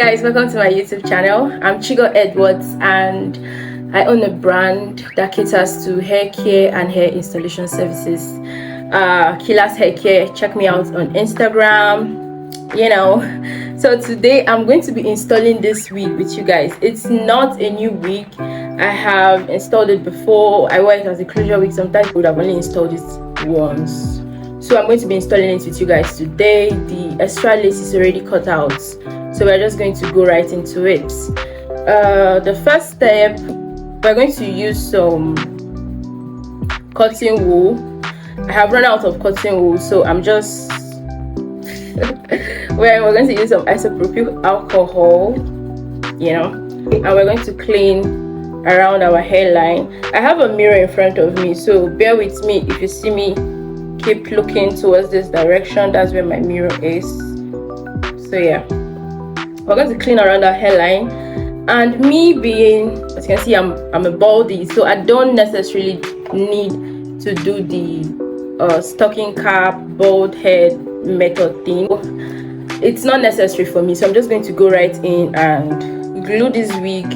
guys, welcome to my YouTube channel. I'm Chigo Edwards and I own a brand that caters to hair care and hair installation services. Killer's Hair Care. Check me out on Instagram. So today I'm going to be installing this wig with you guys. It's not a new wig. I have installed it before. I wear it as a closure wig. Sometimes I would have only installed it once. So I'm going to be installing it with you guys today. The extra lace is already cut out, so we're just going to go right into it. The first step, we're going to use some cotton wool. I have run out of cotton wool, so I'm just we're going to use some isopropyl alcohol, and we're going to clean around our hairline. I have a mirror in front of me, so bear with me. If you see me keep looking towards this direction, that's where my mirror is. So yeah, we're going to clean around our hairline. And me being, as you can see, I'm a baldy, so I don't necessarily need to do the stocking cap bald head method thing. It's not necessary for me, so I'm just going to go right in and glue this wig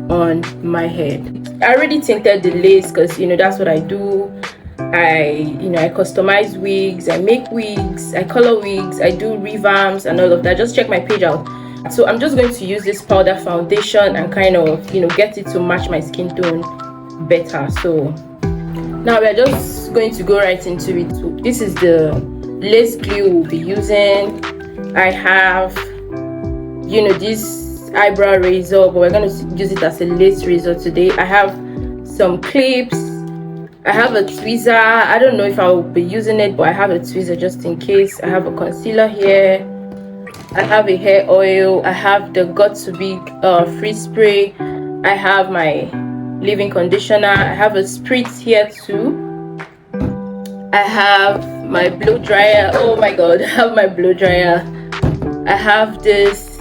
on my head. I already tinted the lace because that's what I do. I customize wigs, I make wigs, I color wigs, I do revamps and all of that. Just check my page out. So I'm just going to use this powder foundation and kind of get it to match my skin tone better. So now we're just going to go right into it. So this is the lace glue we'll be using. I have this eyebrow razor, but we're going to use it as a lace razor today. I have some clips. I have a tweezer. I don't know if I will be using it, but I have a tweezer just in case. I have a concealer here. I have a hair oil. I have the Got to Be free spray. I have my leave-in conditioner. I have a spritz here too. I have my blow dryer. Oh my god, I have my blow dryer. I have this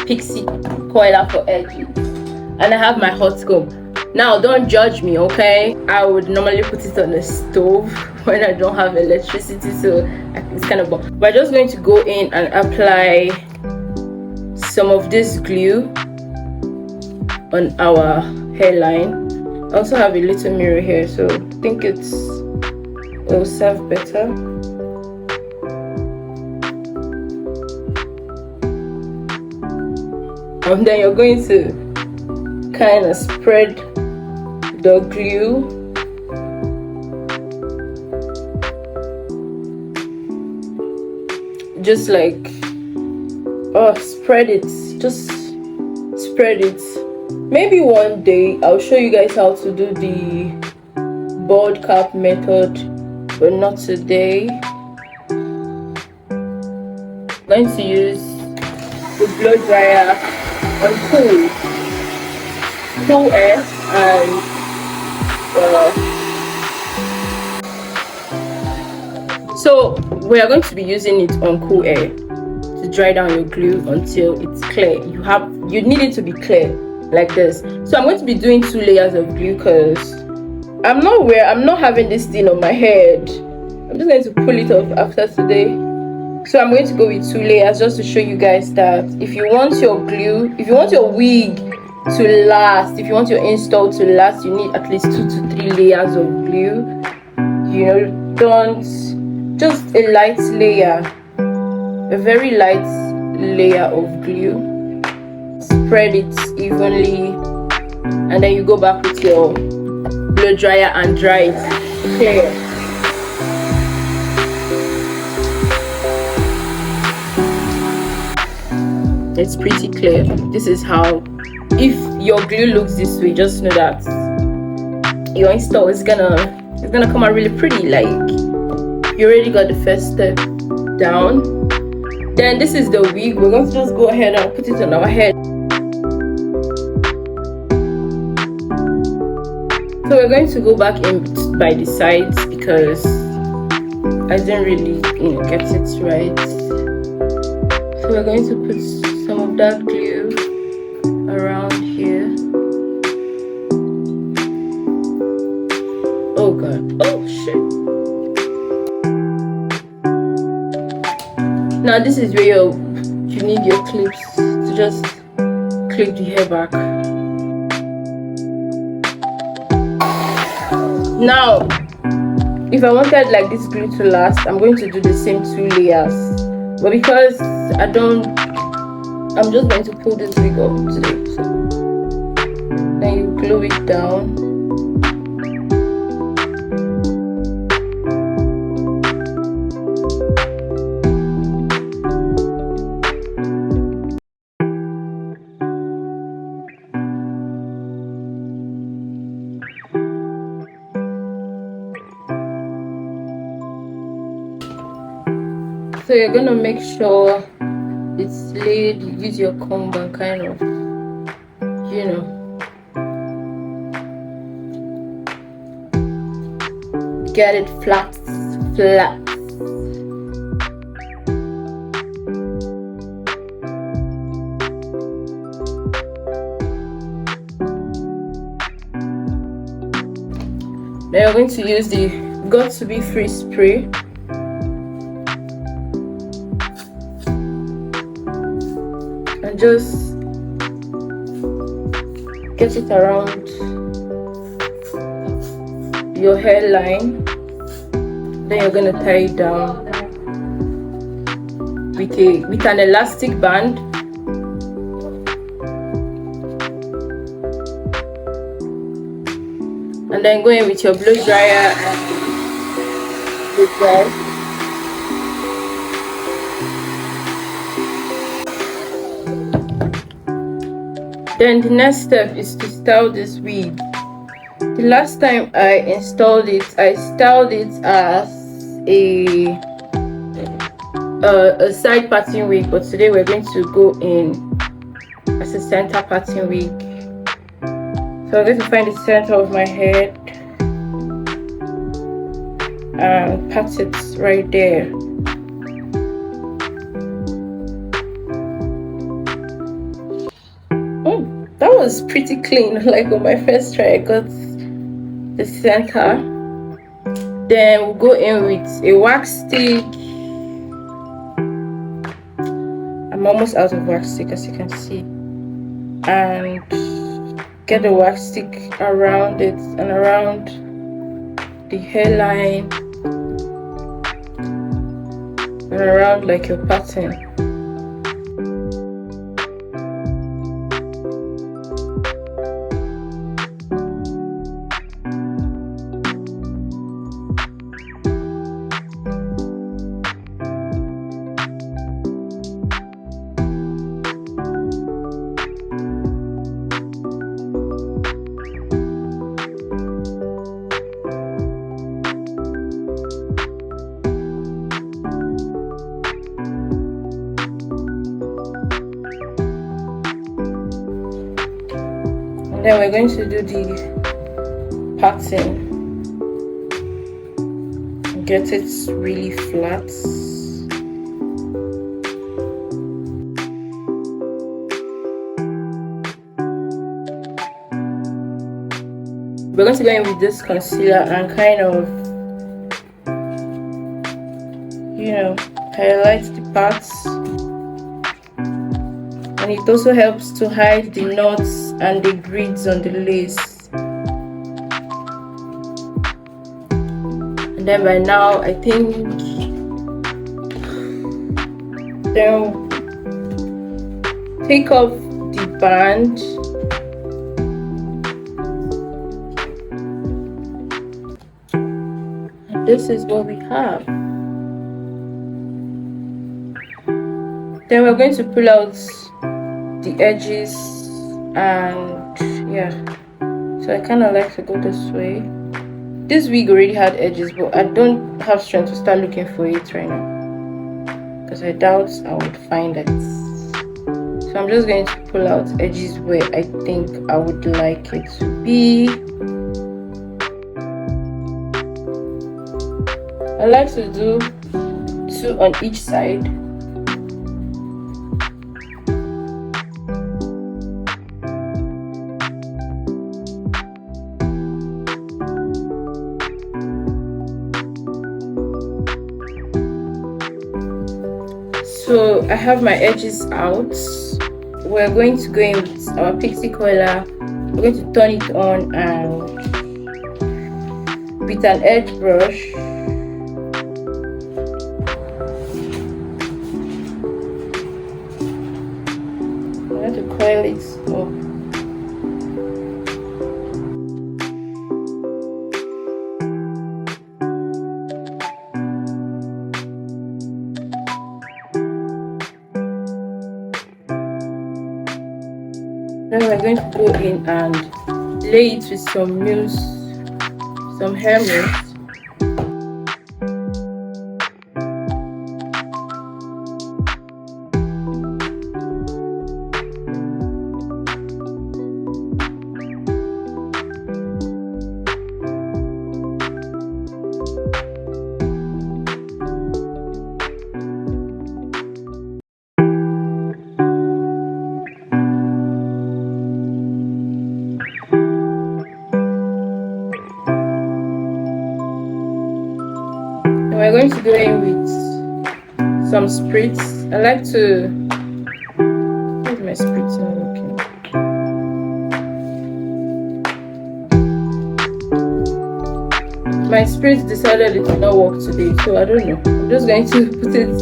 pixie coiler for edges, and I have my hot comb. Now don't judge me, okay? I would normally put it on the stove when I don't have electricity, so it's kind of bomb. We're just going to go in and apply some of this glue on our hairline. I also have a little mirror here, so I think it will serve better. And then you're going to kind of spread the glue just like spread it, just spread it. Maybe one day I'll show you guys how to do the bald cap method, but not today. I'm going to use the blow dryer on cool air, and so we are going to be using it on cool air to dry down your glue until it's clear. You need it to be clear like this. So I'm going to be doing 2 layers of glue because I'm not having this thing on my head. I'm just going to pull it off after today. So I'm going to go with 2 layers just to show you guys that if you want your wig to last, if you want your install to last, you need at least 2 to 3 layers of glue. Don't just a light layer, a very light layer of glue. Spread it evenly, and then you go back with your blow dryer and dry it clear. It's pretty clear. This is how, if your glue looks this way, just know that your install is gonna come out really pretty. Like, you already got the first step down. Then this is the wig. We're going to just go ahead and put it on our head. So we're going to go back in by the sides because I didn't really get it right. So we're going to put some of that glue around here. Oh god, oh shit. Now this is where you need your clips to to just clip the hair back. Now, if I wanted like this glue to last, I'm going to do the same 2 layers. But because I'm just going to pull this wig up today. So then you glue it down. So you're gonna make sure it's laid. Use your comb and kind of, you know, get it flat. Then you're going to use the Got to Be Free spray. And just get it around your hairline. Then you're gonna tie it down with an elastic band. And then go in with your blow dryer and blow dry. Then the next step is to style this wig. The last time I installed it, I styled it as a side parting wig, but today we're going to go in as a center parting wig. So I'm going to find the center of my head and pat it right there. Oh, that was pretty clean. Like on my first try, I got the center. Then we'll go in with a wax stick. I'm almost out of wax stick, as you can see, and get the wax stick around it and around the hairline and around like your pattern. Then we're going to do the pattern. Get it really flat. We're going to go in with this concealer and kind of, you know, highlight the parts. And it also helps to hide the knots and the grids on the lace. And then by now, I think then take off the band. And this is what we have. Then we're going to pull out the edges, and yeah, so I kind of like to go this way. This wig already had edges, but I don't have strength to start looking for it right now because I doubt I would find it. So I'm just going to pull out edges where I think I would like it to be. I like to do 2 on each side. So I have my edges out. we're going to go in with our pixie coiler. We're going to turn it on and with an edge brush, I'm going to coil it up. Then we're going to go in and lay it with some mousse, some hair mousse. And we're going to go in with some spritz. I like to, where's my spritz not working? My spritz decided it did not work today, so I don't know. I'm just going to put it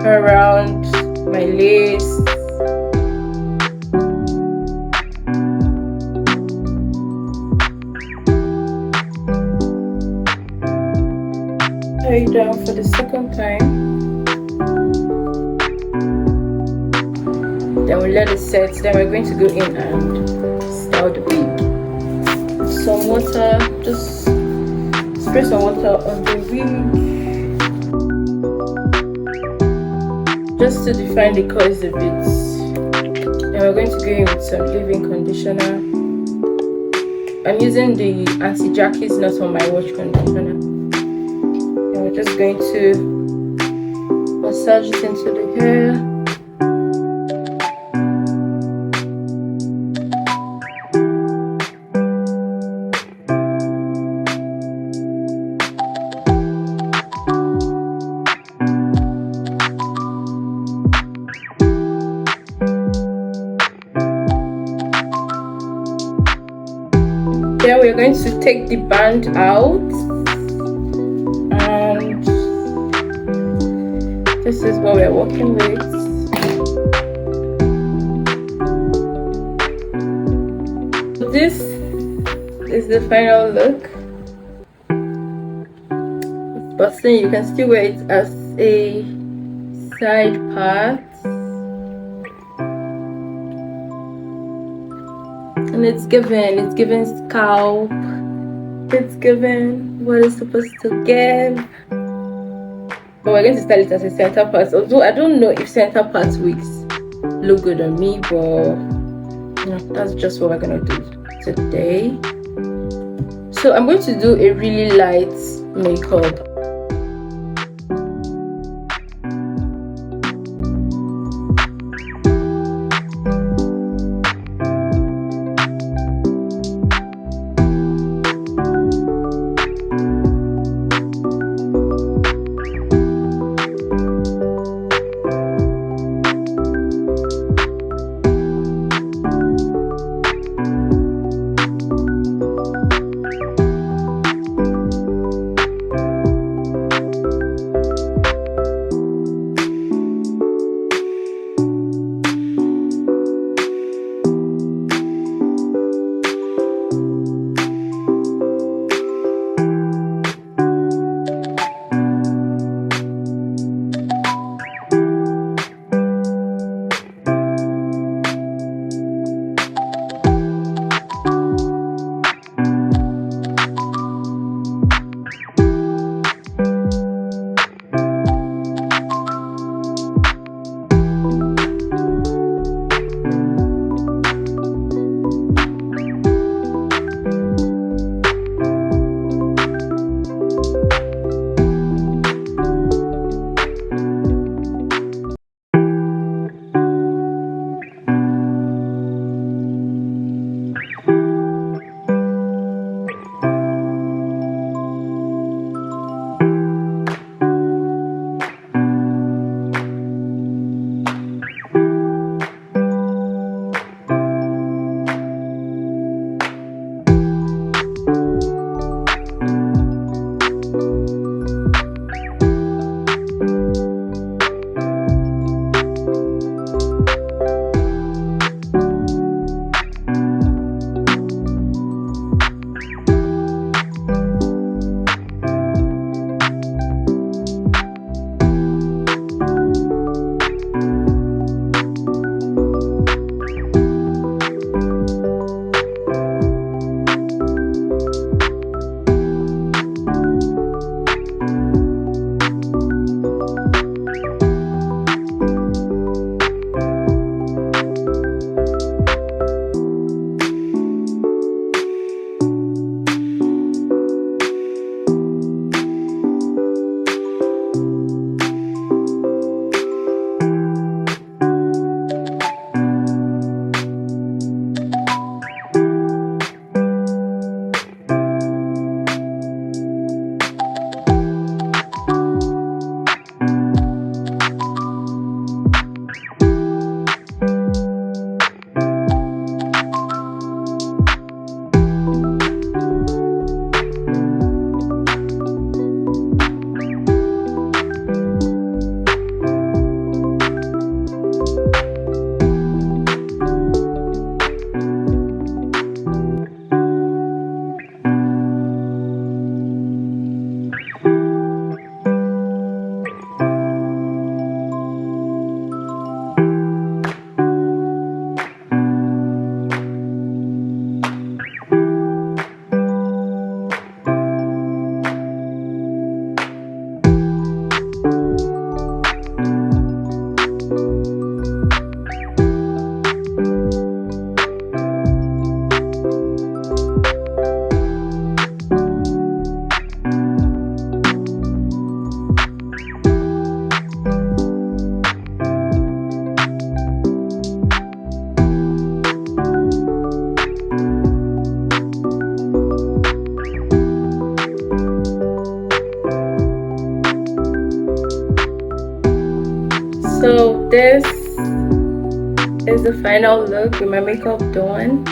around my lace. Tie it down for the second time. Then we'll let it set. Then we're going to go in and style the wig. Some water, just spray some water on the wig, just to define the curls a bit. And we're going to go in with some leave-in conditioner. I'm using the anti-Jackie, not on my watch conditioner. And we're just going to massage it into the hair. Then we're going to take the band out, and this is what we're working with. This is the final look. But then you can still wear it as a side part. And it's given scalp, it's given what it's supposed to give. But we're going to style it as a center part, although I don't know if center part wigs look good on me, but you know, that's just what we're going to do today. So I'm going to do a really light makeup. So this is the final look with my makeup done.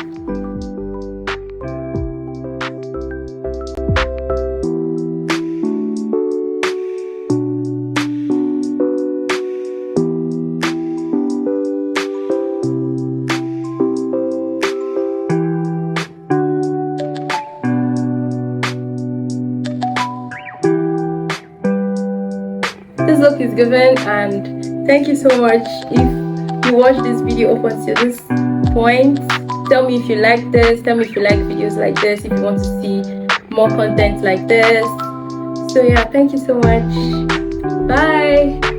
This look is given, and thank you so much if you watched this video up until this point. Tell me if you like this, tell me if you like videos like this, if you want to see more content like this. So yeah, thank you so much. Bye.